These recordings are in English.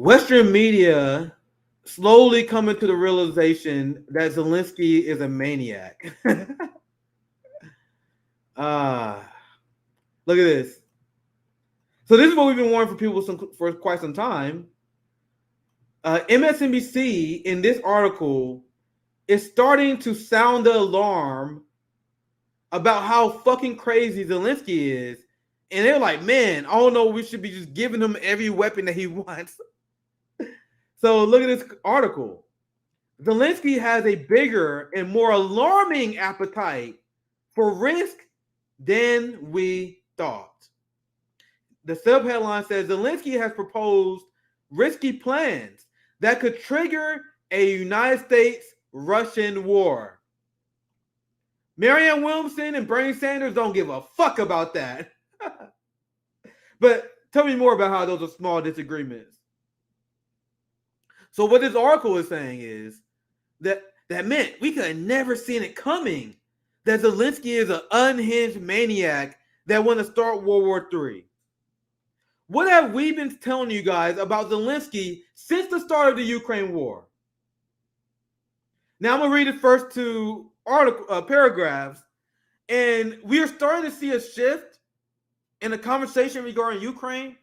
Western media slowly coming to the realization that Zelensky is a maniac. uh, Look at this. So this is what we've been warning for people for quite some time. MSNBC in this article is starting to sound the alarm about how fucking crazy Zelensky is. And they're like, man, I don't know, we should be just giving him every weapon that he wants. So look at this article. Zelensky has a bigger and more alarming appetite for risk than we thought. The subheadline says Zelensky has proposed risky plans that could trigger a United States-Russian war. Marianne Williamson and Bernie Sanders don't give a fuck about that. But tell me more about how those are small disagreements. So what this article is saying is that meant we could have never seen it coming, that Zelensky is an unhinged maniac that want to start World War III. What have we been telling you guys about Zelensky since the start of the Ukraine war? Now I'm going to read the first two paragraphs, and we are starting to see a shift in the conversation regarding Ukraine.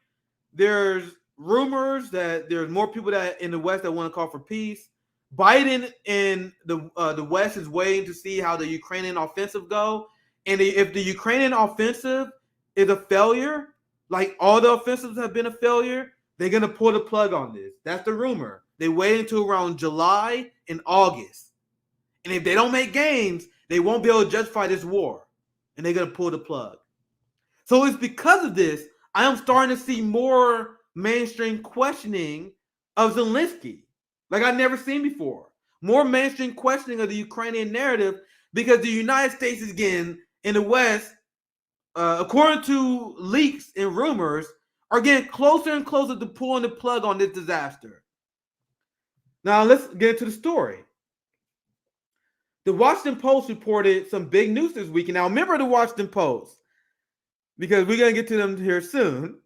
There's rumors that there's more people that in the West that want to call for peace. Biden in the West is waiting to see how the Ukrainian offensive go, and if the Ukrainian offensive is a failure, like all the offensives have been a failure, they're gonna pull the plug on this. That's the rumor. They wait until around July and August, and if they don't make gains, they won't be able to justify this war, and they're gonna pull the plug. So it's because of this I am starting to see more mainstream questioning of Zelensky, like I've never seen before. More mainstream questioning of the Ukrainian narrative, because the United States is getting, in the West, according to leaks and rumors, are getting closer and closer to pulling the plug on this disaster. Now let's get into the story. The Washington Post reported some big news this week. And now remember the Washington Post, because we're going to get to them here soon.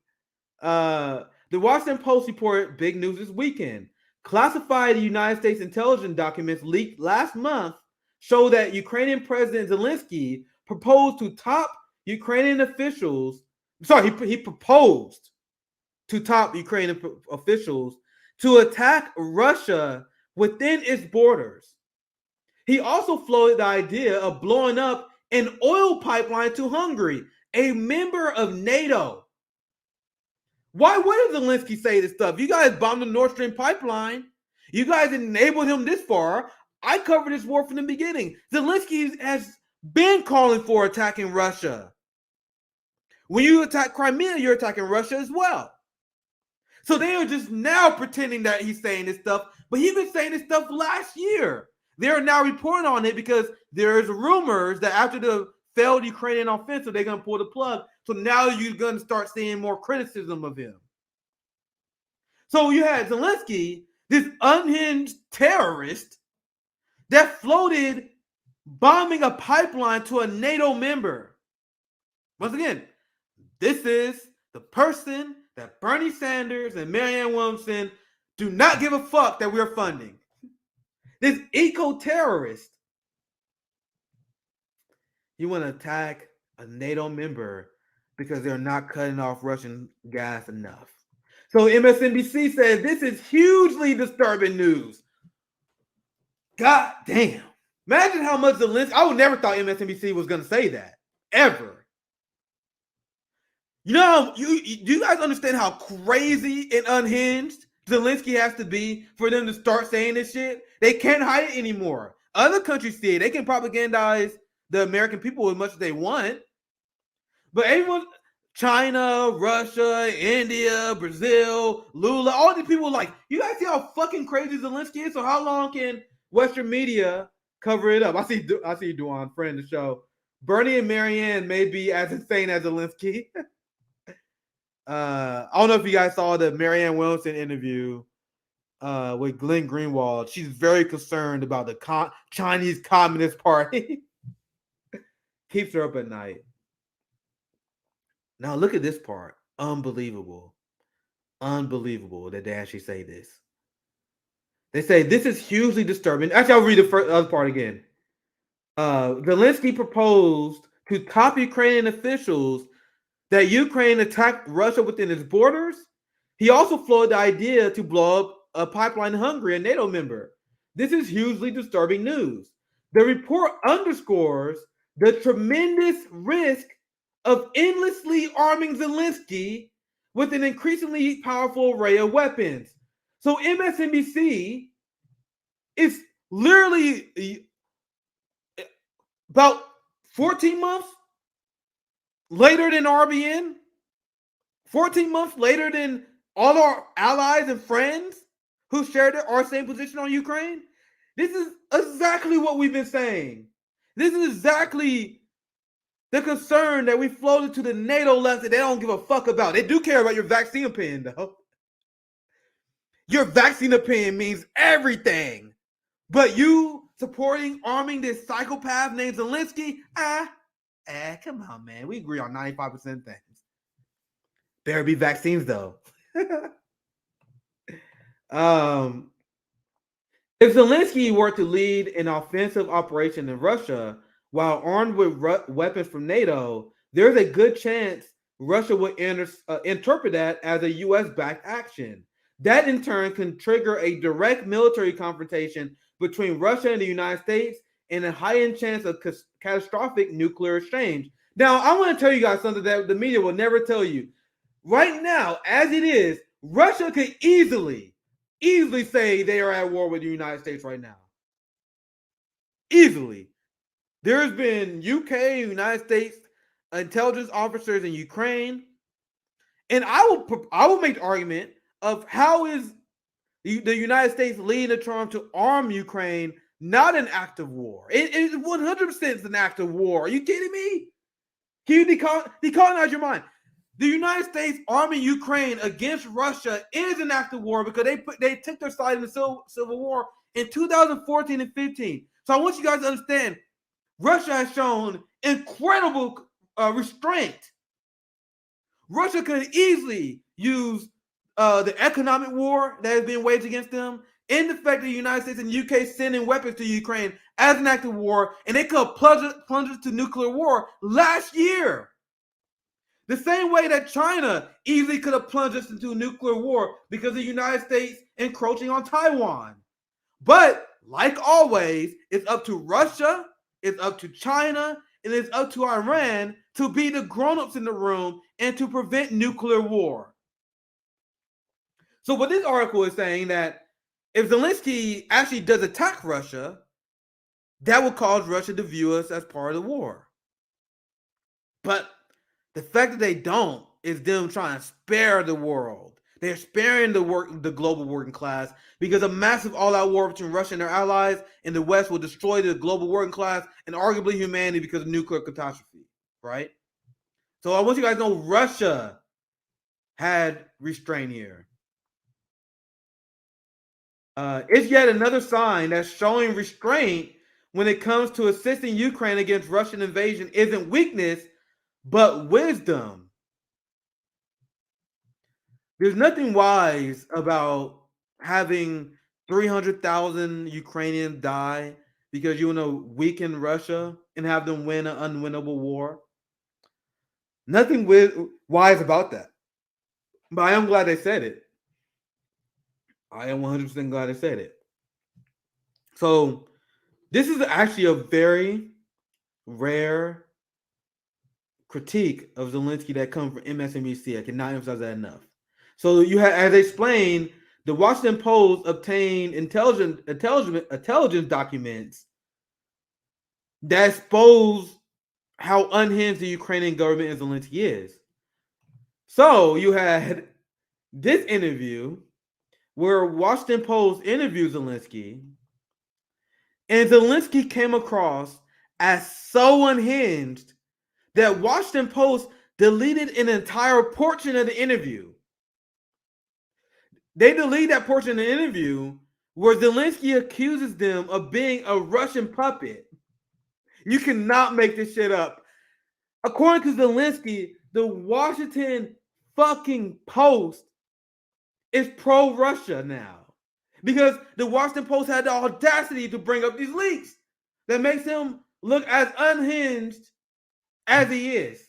The Washington Post reported big news this weekend. Classified United States intelligence documents leaked last month show that Ukrainian President Zelensky proposed to top Ukrainian officials. He proposed to top Ukrainian officials to attack Russia within its borders. He also floated the idea of blowing up an oil pipeline to Hungary, a member of NATO. Why would Zelensky say this stuff? You guys bombed the Nord Stream pipeline. You guys enabled him this far. I covered this war from the beginning. Zelensky has been calling for attacking Russia. When you attack Crimea, you're attacking Russia as well. So they are just now pretending that he's saying this stuff, but he's been saying this stuff last year. They are now reporting on it because there's rumors that after the failed Ukrainian offensive, they're going to pull the plug. So now you're going to start seeing more criticism of him. So you had Zelensky, this unhinged terrorist, that floated bombing a pipeline to a NATO member. Once again, this is the person that Bernie Sanders and Marianne Williamson do not give a fuck that we're funding. This eco-terrorist. You want to attack a NATO member because they're not cutting off Russian gas enough. So MSNBC says this is hugely disturbing news. God damn. Imagine how much Zelensky... I would never thought MSNBC was going to say that. Ever. You know, do you guys understand how crazy and unhinged Zelensky has to be for them to start saying this shit? They can't hide it anymore. Other countries see it. They can propagandize the American people as much as they want. But everyone, China, Russia, India, Brazil, Lula, all these people like, you guys see how fucking crazy Zelensky is? So how long can Western media cover it up? I see Duan, friend of the show. Bernie and Marianne may be as insane as Zelensky. I don't know if you guys saw the Marianne Williamson interview with Glenn Greenwald. She's very concerned about the Chinese Communist Party. Keeps her up at night. Now look at this part. Unbelievable. Unbelievable that they actually say this. They say this is hugely disturbing. Actually, I'll read the other part again. Zelensky proposed to top Ukrainian officials that Ukraine attacked Russia within its borders. He also floated the idea to blow up a pipeline in Hungary, a NATO member. This is hugely disturbing news. The report underscores the tremendous risk of endlessly arming Zelensky with an increasingly powerful array of weapons. So MSNBC is literally about 14 months later than RBN, 14 months later than all our allies and friends who shared our same position on Ukraine. This is exactly what we've been saying. This is exactly the concern that we floated to the NATO left that they don't give a fuck about. They do care about your vaccine opinion, though. Your vaccine opinion means everything. But you supporting arming this psychopath named Zelensky? Come on, man. We agree on 95% of things. Better be vaccines, though. If Zelensky were to lead an offensive operation in Russia while armed with weapons from NATO, there's a good chance Russia would interpret that as a U.S.-backed action. That, in turn, can trigger a direct military confrontation between Russia and the United States and a heightened chance of catastrophic nuclear exchange. Now, I want to tell you guys something that the media will never tell you. Right now, as it is, Russia could easily say they are at war with the United States right now. Easily. There's been UK, United States intelligence officers in Ukraine, and I will make the argument of how is the United States leading the term to arm Ukraine not an act of war. It 100% is an act of war. Are you kidding me? Can you decolonize your mind? The United States arming Ukraine against Russia is an act of war because they took their side in the Civil War in 2014 and 15. So I want you guys to understand, Russia has shown incredible restraint. Russia could easily use the economic war that has been waged against them and the fact that the United States and UK sending weapons to Ukraine as an act of war, and they could plunge us to nuclear war last year. The same way that China easily could have plunged us into a nuclear war because of the United States encroaching on Taiwan. But like always, it's up to Russia, it's up to China, and it's up to Iran to be the grown-ups in the room and to prevent nuclear war. So what this article is saying that if Zelensky actually does attack Russia, that will cause Russia to view us as part of the war. But the fact that they don't is them trying to spare the world. They're sparing the global working class because a massive all-out war between Russia and their allies in the West will destroy the global working class and arguably humanity because of nuclear catastrophe, right? So I want you guys to know Russia had restraint here. It's yet another sign that showing restraint when it comes to assisting Ukraine against Russian invasion isn't weakness, but wisdom. There's nothing wise about having 300,000 Ukrainians die because you want to weaken Russia and have them win an unwinnable war. Nothing wise about that. But I am glad they said it. I am 100% glad they said it. So this is actually a very rare critique of Zelensky that comes from MSNBC. I cannot emphasize that enough. So you have, as explained, the Washington Post obtained intelligence documents that expose how unhinged the Ukrainian government and Zelensky is. So you had this interview where Washington Post interviewed Zelensky, and Zelensky came across as so unhinged that Washington Post deleted an entire portion of the interview. They deleted that portion of the interview where Zelensky accuses them of being a Russian puppet. You cannot make this shit up. According to Zelensky, the Washington fucking Post is pro-Russia now. Because the Washington Post had the audacity to bring up these leaks that makes him look as unhinged as he is.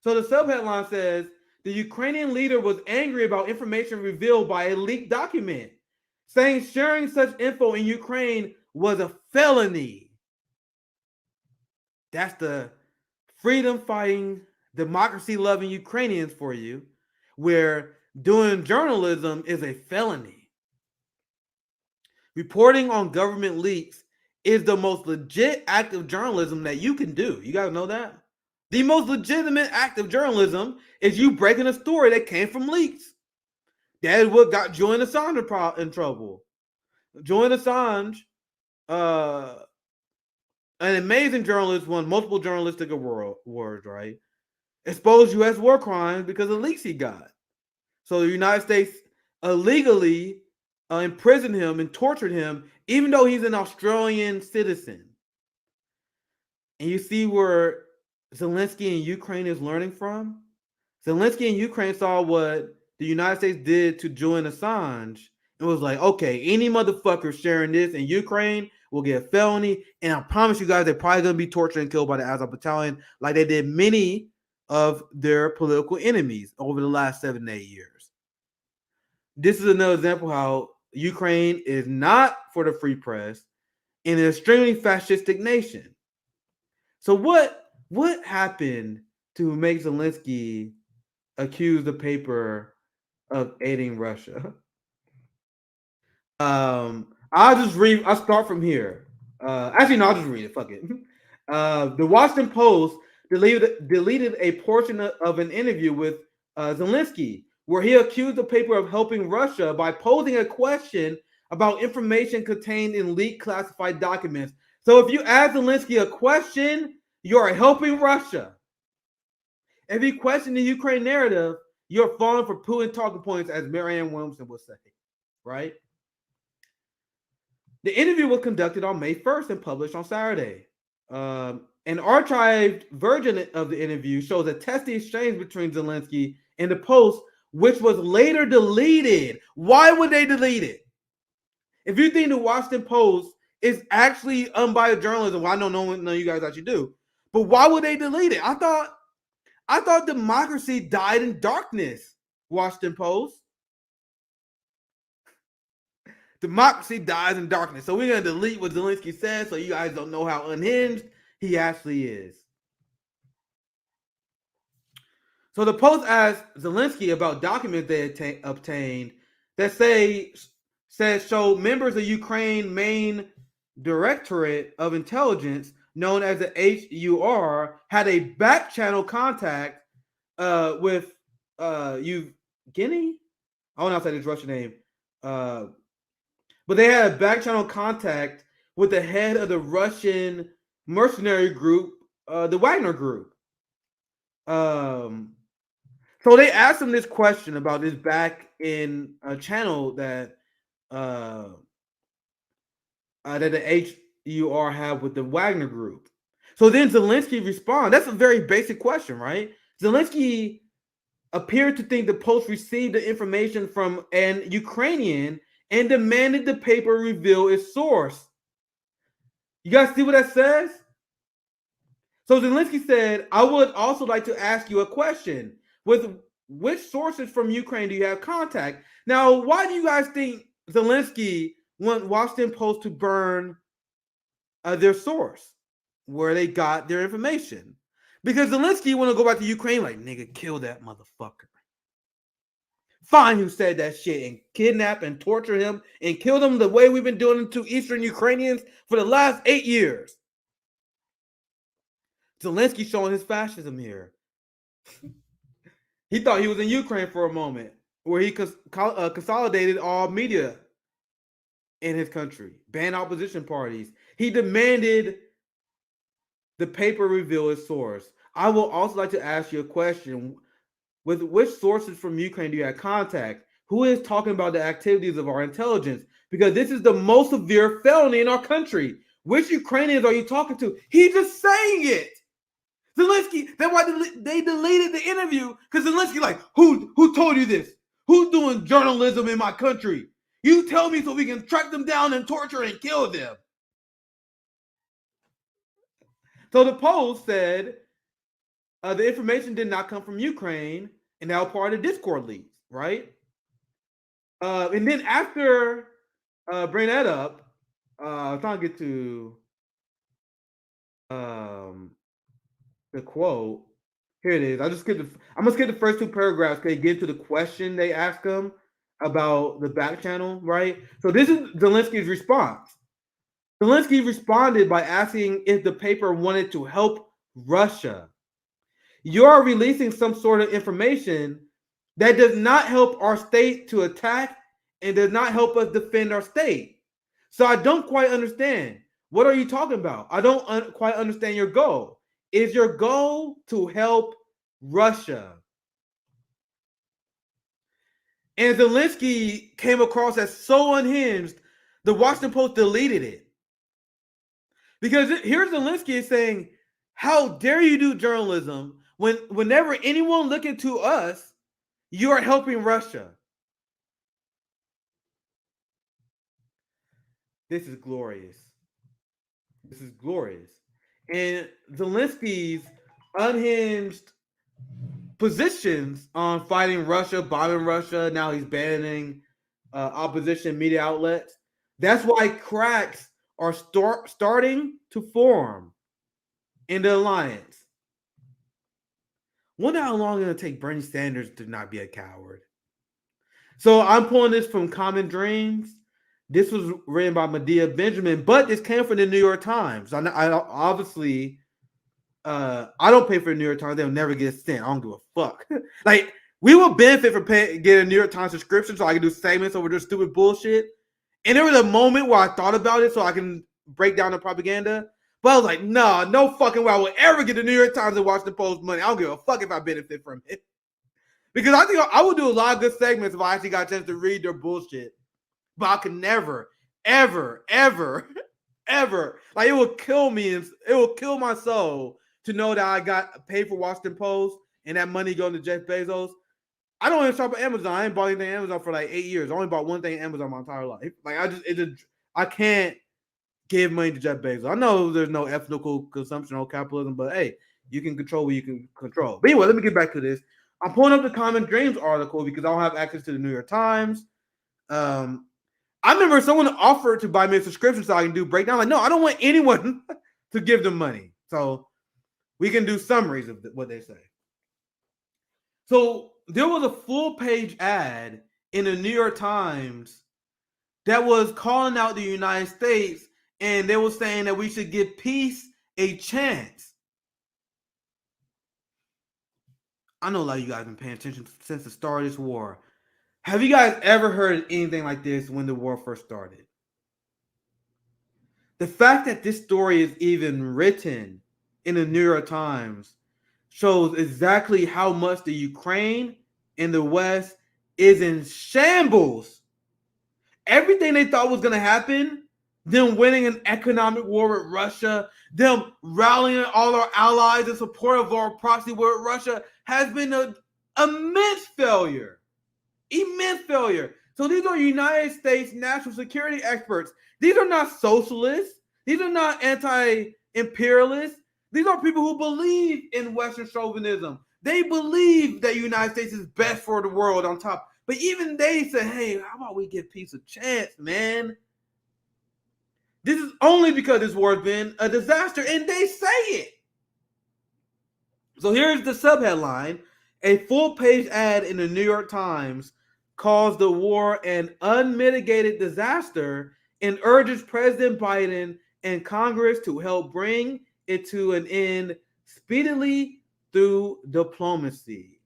So the subheadline says, the Ukrainian leader was angry about information revealed by a leaked document, saying sharing such info in Ukraine was a felony. That's the freedom-fighting, democracy-loving Ukrainians for you, where doing journalism is a felony. Reporting on government leaks is the most legit act of journalism that you can do. You guys know that? The most legitimate act of journalism is you breaking a story that came from leaks. That is what got Julian Assange in trouble. Julian Assange, an amazing journalist, won multiple journalistic awards, right? Exposed U.S. war crimes because of leaks he got. So the United States illegally imprisoned him and tortured him, even though he's an Australian citizen. And you see where Zelensky in Ukraine is learning from? Zelensky in Ukraine saw what the United States did to Julian Assange and was like, okay, any motherfucker sharing this in Ukraine will get a felony. And I promise you guys, they're probably going to be tortured and killed by the Azov Battalion like they did many of their political enemies over the last 7 to 8 years. This is another example how Ukraine is not for the free press in an extremely fascistic nation. So what happened to make Zelensky accuse the paper of aiding Russia? I'll start from here. Actually, no, I'll just read it. Fuck it. The Washington Post deleted a portion of an interview with Zelensky, where he accused the paper of helping Russia by posing a question about information contained in leaked classified documents. So if you ask Zelensky a question, you're helping Russia. If you question the Ukraine narrative, you're falling for Putin talking points, as Marianne Williamson would say, right? The interview was conducted on May 1st and published on Saturday. An archived version of the interview shows a testy exchange between Zelensky and the Post, which was later deleted. Why would they delete it? If you think the Washington Post is actually unbiased journalism, well, I know none of you guys actually do, but why would they delete it? I thought democracy died in darkness, Washington Post. Democracy dies in darkness. So we're going to delete what Zelensky said so you guys don't know how unhinged he actually is. So the Post asked Zelensky about documents they obtained that says show members of Ukraine main Directorate of Intelligence, known as the HUR, had a back channel contact with Evgeny. I don't know if that's his Russian name. But they had a back channel contact with the head of the Russian mercenary group, the Wagner Group. So they asked him this question about this back in a channel that the HUR have with the Wagner Group. So then Zelensky responds. That's a very basic question, right? Zelensky appeared to think the Post received the information from an Ukrainian and demanded the paper reveal its source. You guys see what that says? So Zelensky said, I would also like to ask you a question. With which sources from Ukraine do you have contact? Now, why do you guys think Zelensky want Washington Post to burn their source, where they got their information? Because Zelensky want to go back to Ukraine like, nigga, kill that motherfucker. Find who said that shit and kidnap and torture him and kill them the way we've been doing it to Eastern Ukrainians for the last 8 years. Zelensky showing his fascism here. He thought he was in Ukraine for a moment, where he consolidated all media in his country, banned opposition parties. He demanded the paper reveal its source. I will also like to ask you a question. With which sources from Ukraine do you have contact? Who is talking about the activities of our intelligence? Because this is the most severe felony in our country. Which Ukrainians are you talking to? He's just saying it. Zelensky, that's why they deleted the interview, because Zelensky like, who told you this? Who's doing journalism in my country? You tell me so we can track them down and torture and kill them. So the Post said the information did not come from Ukraine, and that was part of the Discord leaks, right? And then after bring that up, I'm trying to get to the quote. Here it is. I'm gonna skip the first two paragraphs because they get to the question they ask him about the back channel, right? So this is Zelensky's response. Zelensky responded by asking if the paper wanted to help Russia. You're releasing some sort of information that does not help our state to attack and does not help us defend our state. So I don't quite understand. What are you talking about? I don't quite understand your goal. Is your goal to help Russia? And Zelensky came across as so unhinged, the Washington Post deleted it. Because here's Zelensky saying, how dare you do journalism whenever anyone looking to us, you are helping Russia. This is glorious. This is glorious. And Zelensky's unhinged positions on fighting Russia, bombing Russia, now he's banning opposition media outlets. That's why cracks are starting to form in the alliance. Wonder how long it's going to take Bernie Sanders to not be a coward. So I'm pulling this from Common Dreams. This was written by Medea Benjamin, but this came from the New York Times. I obviously, I don't pay for the New York Times. They'll never get a cent. I don't give a fuck. Like, we will benefit from getting a New York Times subscription so I can do segments over their stupid bullshit. And there was a moment where I thought about it so I can break down the propaganda. But I was like, nah, no fucking way I will ever get the New York Times and Washington Post money. I don't give a fuck if I benefit from it. Because I think I would do a lot of good segments if I actually got a chance to read their bullshit. But I could never, ever, ever, ever. Like, it will kill me. It will kill my soul to know that I got paid for Washington Post and that money going to Jeff Bezos. I don't even shop at Amazon. I ain't bought anything at Amazon for like 8 years. I only bought one thing at Amazon my entire life. Like, I can't give money to Jeff Bezos. I know there's no ethical consumption or capitalism, but hey, you can control what you can control. But anyway, let me get back to this. I'm pulling up the Common Dreams article because I don't have access to the New York Times. I remember someone offered to buy me a subscription so I can do breakdown. Like, no, I don't want anyone to give them money. So we can do summaries of what they say. So there was a full-page ad in the New York Times that was calling out the United States, and they were saying that we should give peace a chance. I know a lot of you guys have been paying attention since the start of this war. Have you guys ever heard anything like this when the war first started? The fact that this story is even written in the New York Times shows exactly how much the Ukraine and the West is in shambles. Everything they thought was going to happen, them winning an economic war with Russia, them rallying all our allies in support of our proxy war with Russia, has been an immense failure. Immense failure. So these are United States national security experts. These are not socialists. These are not anti-imperialists. These are people who believe in Western chauvinism. They believe that the United States is best for the world on top. But even they say, hey, how about we give peace a chance, man? This is only because this war has been a disaster, and they say it. So here's the subheadline. A full-page ad in the New York Times calls the war an unmitigated disaster and urges President Biden and Congress to help bring it to an end speedily through diplomacy.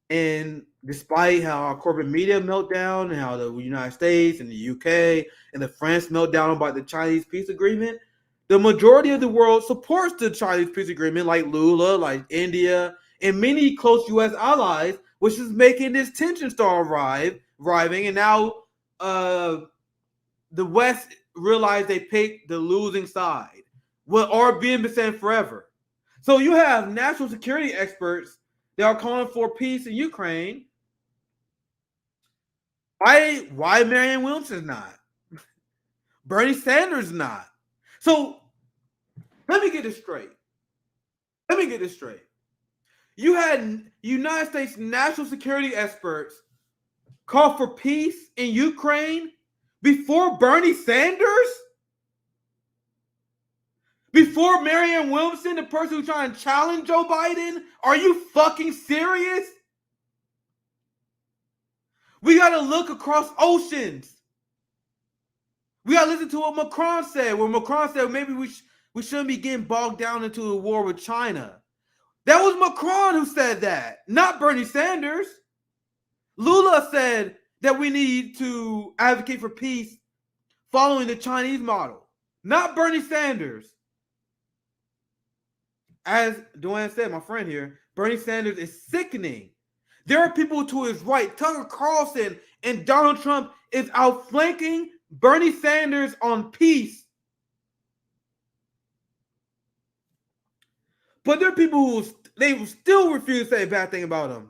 And despite how our corporate media meltdown and how the United States and the UK and the France meltdown about the Chinese peace agreement, the majority of the world supports the Chinese peace agreement, like Lula, like India, and many close U.S. allies, which is making this tension start arriving. And now the West realized they picked the losing side. What RBN been saying forever. So you have national security experts that are calling for peace in Ukraine, Why Marianne Williamson's not? Bernie Sanders not. So let me get this straight. You had United States national security experts call for peace in Ukraine before Bernie Sanders? Before Marianne Williamson, the person who's trying to challenge Joe Biden? Are you fucking serious? We got to look across oceans. We got to listen to what Macron said, where Macron said maybe we shouldn't be getting bogged down into a war with China. That was Macron who said that, not Bernie Sanders. Lula said that we need to advocate for peace following the Chinese model, not Bernie Sanders. As Duane said, my friend here, Bernie Sanders is sickening. There are people to his right, Tucker Carlson and Donald Trump is outflanking Bernie Sanders on peace. But there are people who they still refuse to say a bad thing about him.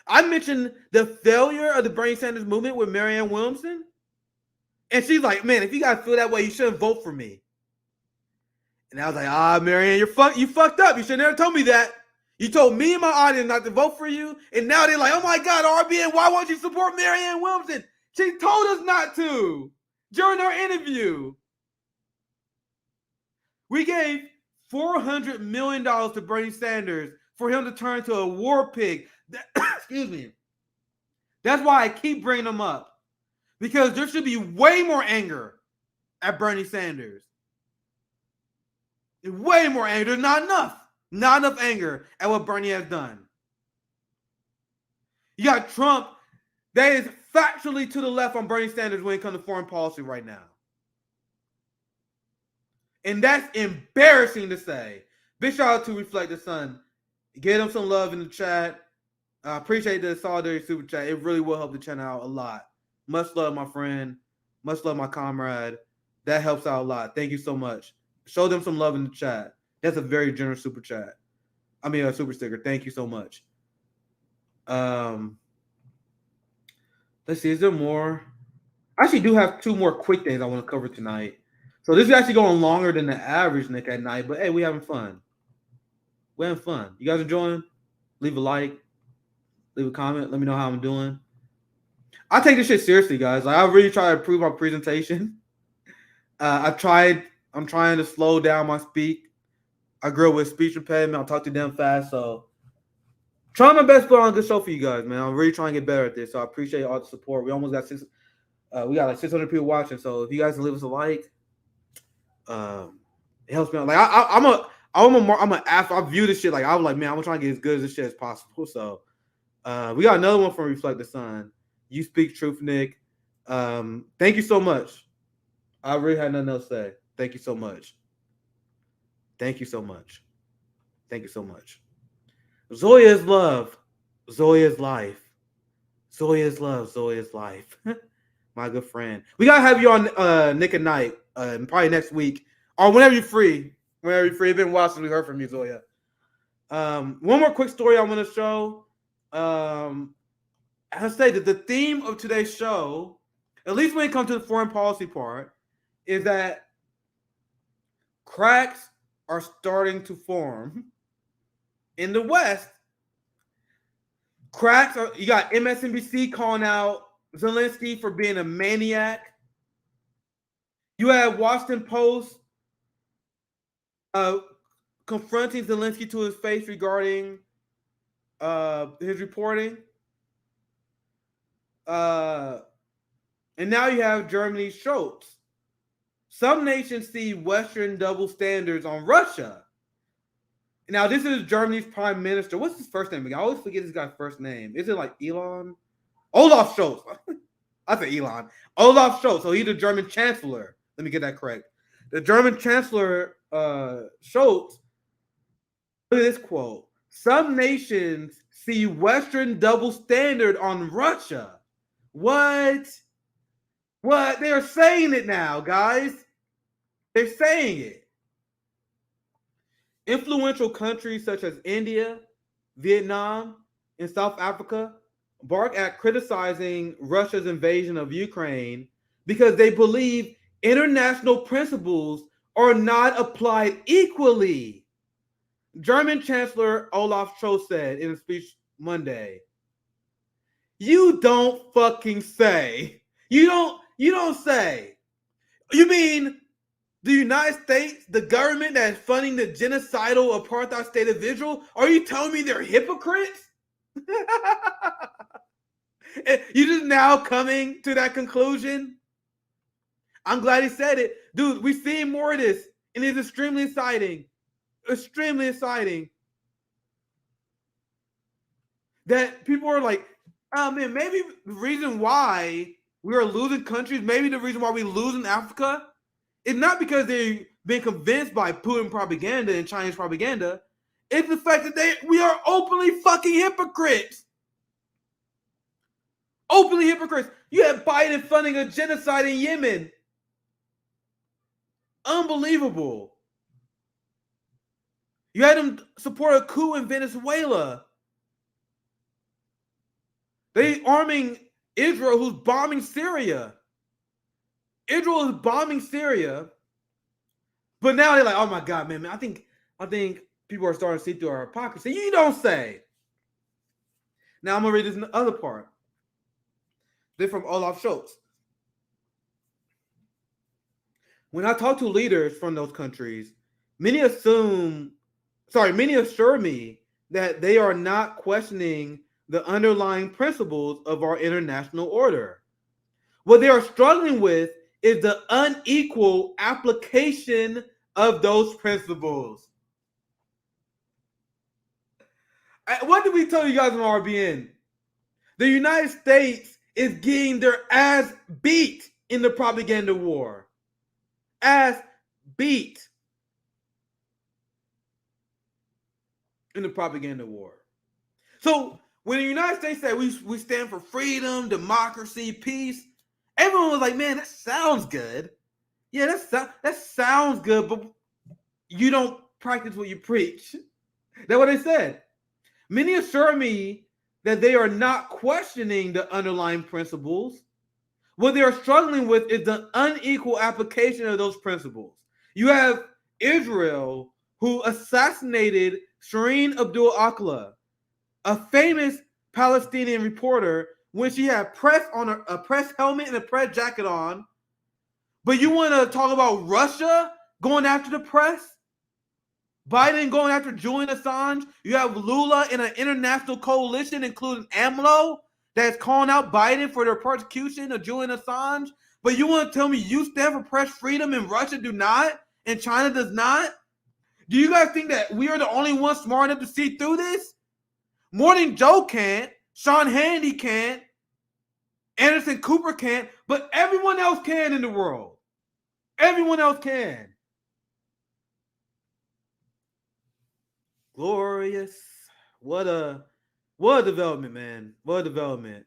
I mentioned the failure of the Bernie Sanders movement with Marianne Williamson. And she's like, man, if you guys feel that way, you shouldn't vote for me. And I was like, Marianne, you fucked up. You should never told me that. You told me and my audience not to vote for you. And now they're like, oh my God, RBN, why won't you support Marianne Williamson? She told us not to during our interview. We gave $400 million to Bernie Sanders for him to turn to a war pig. Excuse me. That's why I keep bringing him up. Because there should be way more anger at Bernie Sanders. Way more anger. There's not enough. Not enough anger at what Bernie has done. You got Trump that is factually to the left on Bernie Sanders when it comes to foreign policy right now. And that's embarrassing to say. Big shout out to Reflect the Sun. Get him some love in the chat. I appreciate the solidarity super chat. It really will help the channel out a lot. Much love, my friend. Much love, my comrade. That helps out a lot. Thank you so much. Show them some love in the chat. That's a very generous super chat. I mean, a super sticker. Thank you so much. Let's see. Is there more? I actually do have two more quick things I want to cover tonight. So this is actually going longer than the average Nick at night, but hey, we having fun. We're having fun. You guys enjoying? Leave a like. Leave a comment. Let me know how I'm doing. I take this shit seriously, guys. Like, I really try to improve my presentation. I'm trying to slow down my speak. I grew up with speech impediment. I'll talk too damn fast. So trying my best to put on a good show for you guys, man. I'm really trying to get better at this. So I appreciate all the support. We almost got we got like 600 people watching. So if you guys can leave us a like, it helps me out. Like I view this shit like I was like, man, I'm trying to get as good as this shit as possible. So we got another one from Reflect the Sun. You speak truth, Nick. Thank you so much. I really had nothing else to say. Thank you so much. Thank you so much. Thank you so much. Zoya is love. Zoya is life. Zoya is love. Zoya is life. My good friend. We gotta have you on Nick at Night probably next week or whenever you're free. Whenever you're free. It's been a while since we heard from you, Zoya. One more quick story I want to show. I say that the theme of today's show, at least when it comes to the foreign policy part, is that cracks are starting to form in the West. Cracks are, you got MSNBC calling out Zelensky for being a maniac. You have Washington Post confronting Zelensky to his face regarding his reporting. And now you have Germany's Schultz. Some nations see Western double standards on Russia. Now, this is Germany's prime minister. What's his first name again? I always forget this guy's first name. Is it like Elon? Olaf Scholz. I say Elon. Olaf Scholz. So he's the German chancellor. Let me get that correct. The German chancellor, Scholz, look at this quote. Some nations see Western double standard on Russia. What? What? They're saying it now, guys. They're saying it. Influential countries such as India, Vietnam, and South Africa bark at criticizing Russia's invasion of Ukraine because they believe international principles are not applied equally. German Chancellor Olaf Scholz said in a speech Monday, "You don't fucking say. You don't say. You mean the United States, the government that is funding the genocidal apartheid state of Israel? Are you telling me they're hypocrites?" You just now coming to that conclusion? I'm glad he said it. Dude, we're seeing more of this, and it's extremely exciting. Extremely exciting. That people are like, oh man, maybe the reason why we are losing countries, maybe the reason why we lose in Africa is not because they've been convinced by Putin propaganda and Chinese propaganda. It's the fact that we are openly fucking hypocrites. Openly hypocrites. You have Biden funding a genocide in Yemen. Unbelievable. You had him support a coup in Venezuela. They arming Israel, who's bombing Syria. Israel is bombing Syria. But now they're like, oh my God, man, I think people are starting to see through our hypocrisy. You don't say. Now I'm gonna read this in the other part. This from Olaf Scholz. When I talk to leaders from those countries, many assure me that they are not questioning the underlying principles of our international order. What they are struggling with is the unequal application of those principles. What did we tell you guys on RBN? The United States is getting their ass beat in the propaganda war. Ass beat in the propaganda war. So when the United States said we stand for freedom, democracy, peace, everyone was like, man, that sounds good. Yeah, that sounds good, but you don't practice what you preach. That's what they said. Many assure me that they are not questioning the underlying principles. What they are struggling with is the unequal application of those principles. You have Israel, who assassinated Shireen Abdul Akleh, a famous Palestinian reporter, when she had a press helmet and a press jacket on. But you want to talk about Russia going after the press? Biden going after Julian Assange? You have Lula in an international coalition, including AMLO, that's calling out Biden for their persecution of Julian Assange. But you want to tell me you stand for press freedom and Russia do not, and China does not? Do you guys think that we are the only ones smart enough to see through this? Morning Joe can't, Sean Hannity can't, Anderson Cooper can't, but everyone else can in the world. Everyone else can. Glorious. What a development, man. What a development.